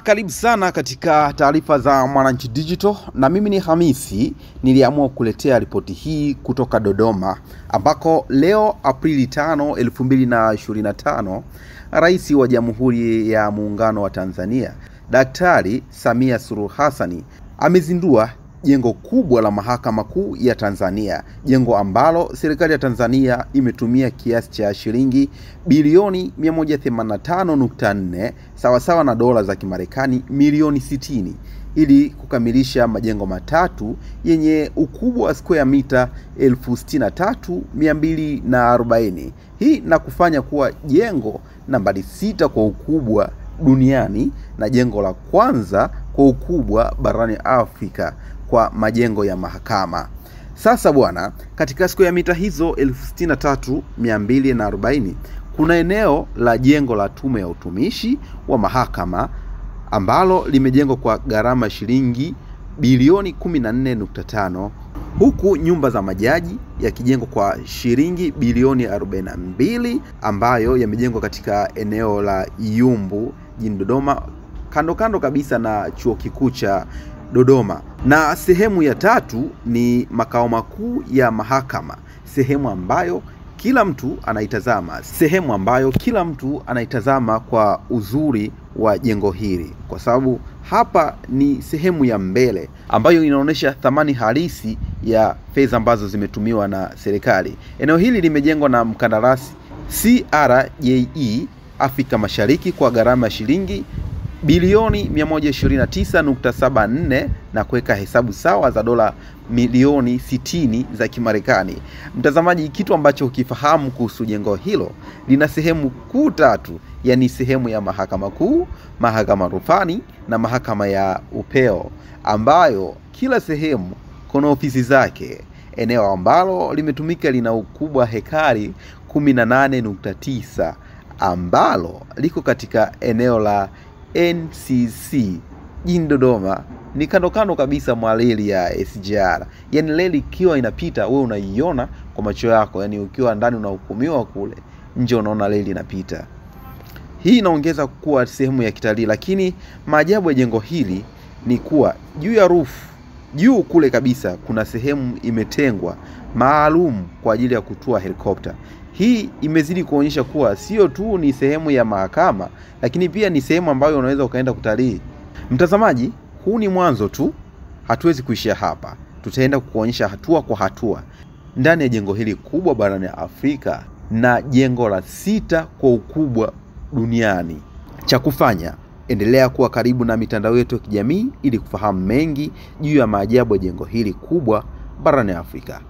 Karibu sana katika taarifa za Mwananchi Digital, na mimi ni Hamisi. Niliamua kuletea ripoti hii kutoka Dodoma, ambako leo Aprili 5, 2025, Rais wa Jamhuri ya Muungano wa Tanzania Daktari Samia Suluhu Hassan amezindua jengo kubwa la Mahakama Kuu ya Tanzania, jengo ambalo serikali ya Tanzania imetumia kiasi cha shilingi bilioni 185.4 sawasawa na dola za Kimarekani milioni 60 ili kukamilisha majengo matatu yenye ukubwa wa square mita 63,240. Hii na kufanya kuwa jengo nambari 6 kwa ukubwa duniani na jengo la kwanza kwa ukubwa barani Afrika kwa majengo ya mahakama. Sasa bwana, katika square mita hizo 63,240 kuna eneo la jengo la Tume ya Utumishi wa Mahakama ambalo limejengwa kwa gharama shilingi bilioni 14.5, huku nyumba za majaji yakijengwa kwa shilingi bilioni 42 ambayo yamejengwa katika eneo la Iyumbu jijini Dodoma, kando kabisa na Chuo Kikuu cha Dodoma. Na sehemu ya tatu ni makao makuu ya mahakama, sehemu ambayo kila mtu anaitazama kwa uzuri wa jengo hili, kwa sababu hapa ni sehemu ya mbele ambayo inaonyesha thamani halisi ya fedha ambazo zimetumiwa na serikali. Eneo hili limejengwa na mkandarasi CRJE Afrika Mashariki kwa gharama ya shilingi bilioni 129.74 na kuweka hesabu sawa za dola milioni 60 za Kimarekani. Mtazamaji, kitu ambacho ukifahamu kuhusu jengo hilo, lina sehemu kuu tatu, yani sehemu ya mahakama kuu, mahakama rufani na mahakama ya upeo, ambayo kila sehemu kuna ofisi zake. Eneo ambalo limetumika lina ukubwa hekari 18.9 ambalo liko katika eneo la NCC jijini Dodoma, ni kando kabisa mwa reli ya SGR. Yani reli ikiwa inapita wewe unaiona kwa macho yako, yani ukiwa ndani unahukumiwa, kule nje unaona reli inapita. Hii inaongeza kuwa sehemu ya kitalii, lakini maajabu ya jengo hili ni kuwa juu ya roof, juu kule kabisa, kuna sehemu imetengwa maalum kwa ajili ya kutua helikopta. Hii imezidi kuonyesha kuwa sio tu ni sehemu ya mahakama, lakini pia ni sehemu ambayo unaweza ukaenda kutalii. Mtazamaji, huu ni mwanzo tu, hatuwezi kuishia hapa. Tutaenda kukuonyesha hatua kwa hatua ndani ya jengo hili kubwa barani Afrika na jengo la 6 kwa ukubwa duniani. Cha kufanya, endelea kuwa karibu na mitandao yetu ya kijamii ili kufahamu mengi juu ya maajabu ya jengo hili kubwa barani Afrika.